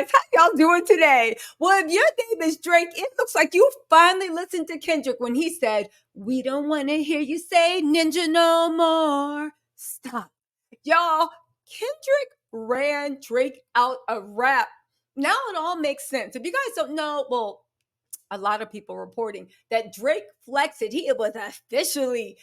guys. How y'all doing today? Well, if your name is Drake, it looks like you finally listened to Kendrick when he said, "We don't want to hear you say ninja no more." Stop. Y'all, Kendrick ran Drake out of rap. Now it all makes sense. If you guys don't know, well, a lot of people reporting that Drake flexed it. He officially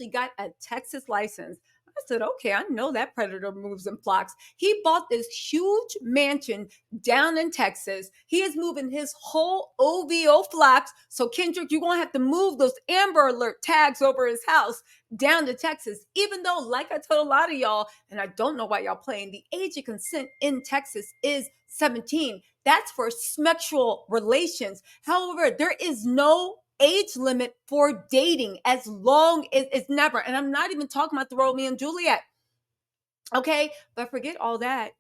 got a Texas license. I said, okay, I know that predator moves and flocks. He bought this huge mansion down in Texas. He is moving his whole OVO flocks. So Kendrick, you're gonna have to move those Amber Alert tags over his house down to Texas. Even though, like I told a lot of y'all, and I don't know why y'all playing, the age of consent in Texas is 17. That's for sexual relations. However, there is no age limit for dating as long as it's never. And I'm not even talking about the Romeo and Juliet. Okay, but forget all that.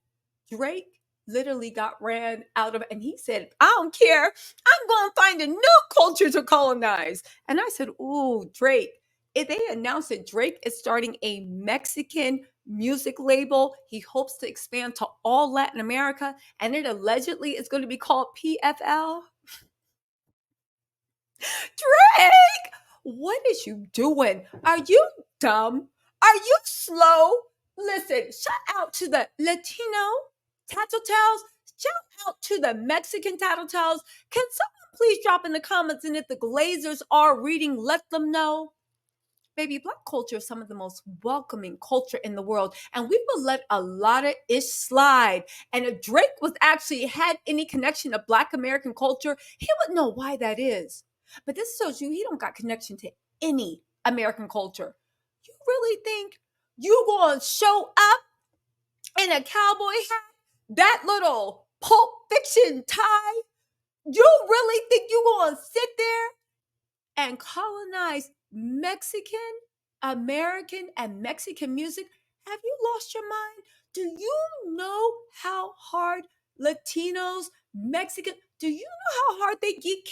Drake literally got ran out of, and he said, I don't care. I'm going to find a new culture to colonize. And I said, ooh, Drake. If they announced that Drake is starting a Mexican music label, he hopes to expand to all Latin America, and it allegedly is going to be called PFL. Drake, what is you doing? Are you dumb? Are you slow? Listen, shout out to the Latino tattletales. Shout out to the Mexican tattletales. Can someone please drop in the comments? And if the Glazers are reading, let them know. Baby, Black culture is some of the most welcoming culture in the world, and we will let a lot of ish slide. And if Drake was actually had any connection to Black American culture, he would know why that is. But this shows you he don't got connection to any American culture. You really think you gonna show up in a cowboy hat, that little Pulp Fiction tie? You really think you gonna sit there and colonize Mexican, American, and Mexican music? Have you lost your mind? Do you know how hard Latinos, Mexican, do you know how hard they keep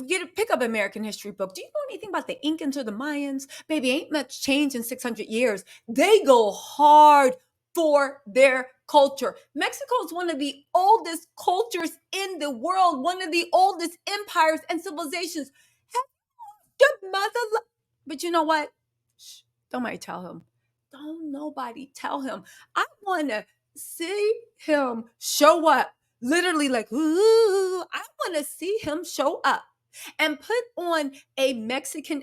get a pick up American history book. Do you know anything about the Incans or the Mayans? Baby, ain't much change in 600 years. They go hard for their culture. Mexico is one of the oldest cultures in the world, one of the oldest empires and civilizations. Have your mother, but you know what? Shh, don't nobody tell him. Don't nobody tell him. I want to see him show up. Literally, like, ooh, I want to see him show up and put on a Mexican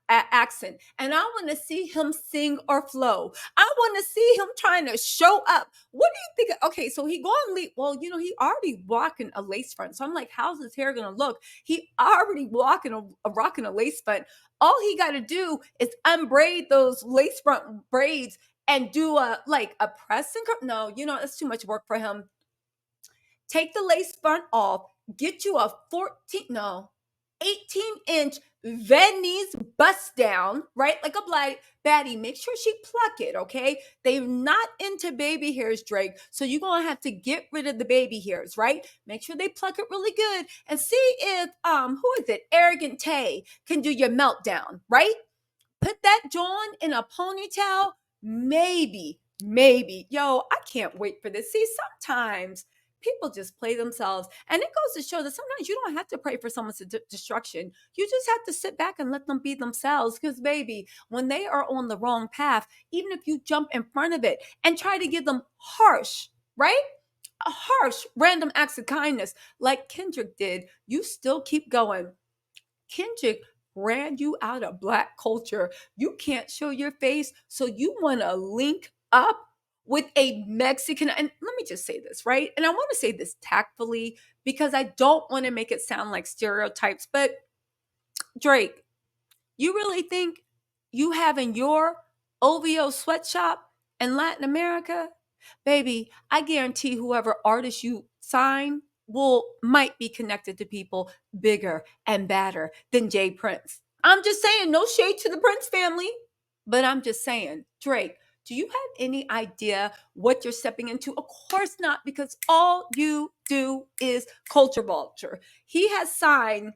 accent. And I want to see him sing or flow. I want to see him trying to show up. What do you think? Okay, so he going to leave. Well, you know, he already rocking a lace front. So I'm like, how's his hair going to look? He already rocking a lace front. All he got to do is unbraid those lace front braids and do a press and no, you know, that's too much work for him. Take the lace front off, get you a 18-inch Venice bust down, right? Like a baddie. Make sure she pluck it, okay? They're not into baby hairs, Drake. So you're going to have to get rid of the baby hairs, right? Make sure they pluck it really good and see if, who is it? Arrogant Tay can do your meltdown, right? Put that John in a ponytail. Maybe. Yo, I can't wait for this. See, sometimes people just play themselves. And it goes to show that sometimes you don't have to pray for someone's destruction. You just have to sit back and let them be themselves. Because, baby, when they are on the wrong path, even if you jump in front of it and try to give them harsh, right? A harsh, random acts of kindness like Kendrick did, you still keep going. Kendrick ran you out of Black culture. You can't show your face, so you want to link up with a Mexican. And let me just say this, right? And I want to say this tactfully because I don't want to make it sound like stereotypes, but Drake, you really think you having your OVO sweatshop in Latin America? Baby, I guarantee whoever artist you sign might be connected to people bigger and badder than Jay Prince. I'm just saying, no shade to the Prince family, but I'm just saying, Drake, do you have any idea what you're stepping into? Of course not, because all you do is culture vulture. He has signed.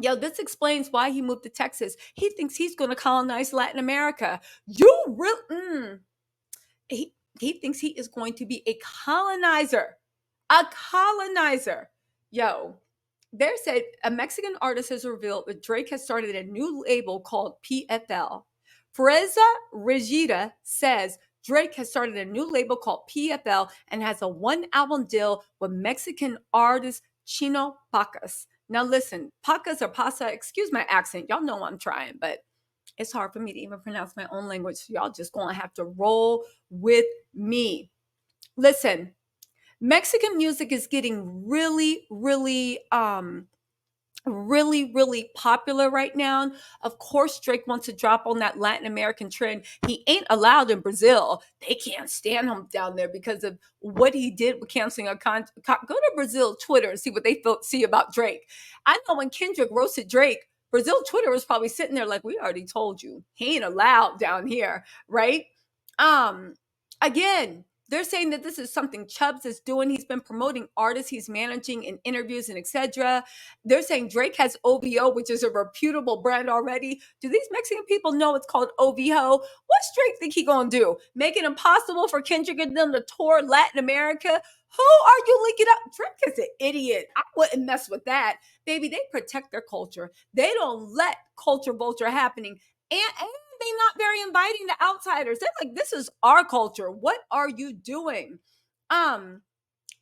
Yo, this explains why he moved to Texas. He thinks he's going to colonize Latin America. You really, He thinks he is going to be a colonizer. A colonizer. Yo, there said a Mexican artist has revealed that Drake has started a new label called PFL. Freza Regida says Drake has started a new label called PFL and has a one album deal with Mexican artist Chino Pacas. Now listen, Pacas or Pasa, excuse my accent, y'all know I'm trying, but it's hard for me to even pronounce my own language. So y'all just gonna have to roll with me. Listen, Mexican music is getting really popular right now. Of course, Drake wants to drop on that Latin American trend. He ain't allowed in Brazil. They can't stand him down there because of what he did with canceling a go to Brazil Twitter and see what they see about Drake. I know when Kendrick roasted Drake, Brazil Twitter was probably sitting there like, we already told you, he ain't allowed down here, right? Again, they're saying that this is something Chubbs is doing. He's been promoting artists he's managing in interviews and etc. They're saying Drake has OVO, which is a reputable brand already. Do these Mexican people know it's called OVO? What's Drake think he gonna do? Make it impossible for Kendrick and them to tour Latin America? Who are you linking up? Drake is an idiot. I wouldn't mess with that. Baby, they protect their culture. They don't let culture vulture happening. And they not very inviting to outsiders. They're like, this is our culture. What are you doing? Now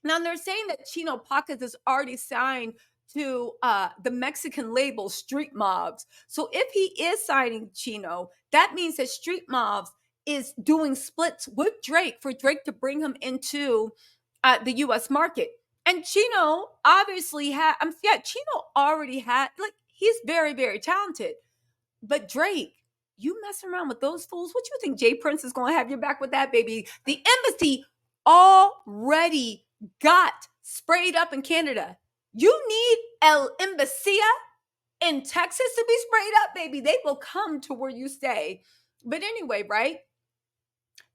they're saying that Chino Pockets is already signed to the Mexican label Street Mobs. So if he is signing Chino, that means that Street Mobs is doing splits with Drake for Drake to bring him into the U.S. market. And Chino obviously Chino already had, like, he's very talented. But Drake, you mess around with those fools. What you think Jay Prince is going to have your back with that, baby? The embassy already got sprayed up in Canada. You need El Embassy in Texas to be sprayed up, baby. They will come to where you stay. But anyway, right?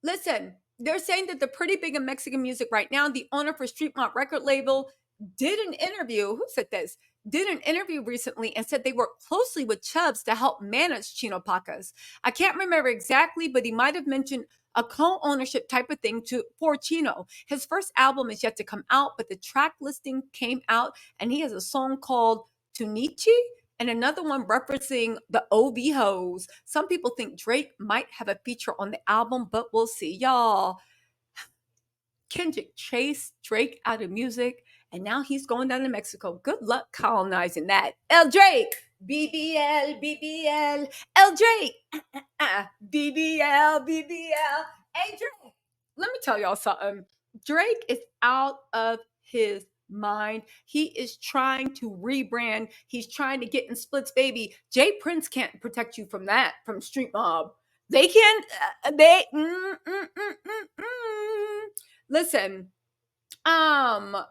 Listen, they're saying that the pretty big in Mexican music right now, the owner for Street Mob record label did an interview. Who said this? Did an interview recently and said they work closely with Chubbs to help manage Chino Pacas. I can't remember exactly, but he might have mentioned a co-ownership type of thing for Chino. His first album is yet to come out, but the track listing came out and he has a song called Tunichi and another one referencing the OV hoes. Some people think Drake might have a feature on the album, but we'll see. Y'all, Kendrick chased Drake out of music, and now he's going down to Mexico. Good luck colonizing that. El Drake, BBL, BBL, El Drake, BBL, BBL. Hey, Drake, let me tell y'all something. Drake is out of his mind. He is trying to rebrand. He's trying to get in splits, baby. Jay Prince can't protect you from that, from Street Mob. They can't, Listen, what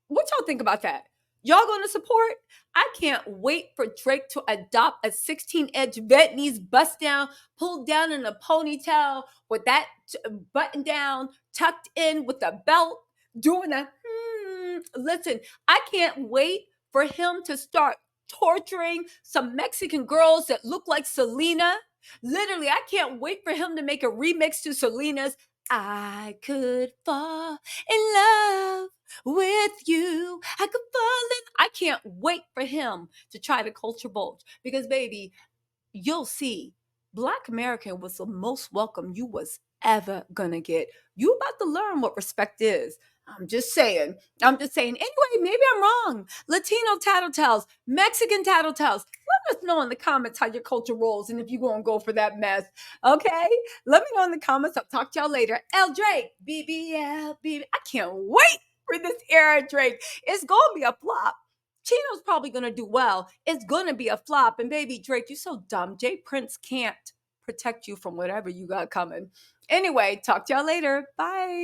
y'all think about that? Y'all gonna support? I can't wait for Drake to adopt a 16-inch Vietnamese bust down, pulled down in a ponytail with that button down, tucked in with a belt, doing a Listen, I can't wait for him to start torturing some Mexican girls that look like Selena. Literally, I can't wait for him to make a remix to Selena's I could fall in love with you. I could fall in. I can't wait for him to try to culture bulge because, baby, you'll see. Black American was the most welcome you was ever gonna get. You about to learn what respect is. I'm just saying. Anyway, maybe I'm wrong. Latino tattletales, Mexican tattletales. Let us know in the comments how your culture rolls and if you're going to go for that mess. Okay? Let me know in the comments. I'll talk to y'all later. L Drake, BBL, BB. I can't wait for this era, Drake. It's going to be a flop. Chino's probably going to do well. It's going to be a flop. And baby, Drake, you're so dumb. Jay Prince can't protect you from whatever you got coming. Anyway, talk to y'all later. Bye.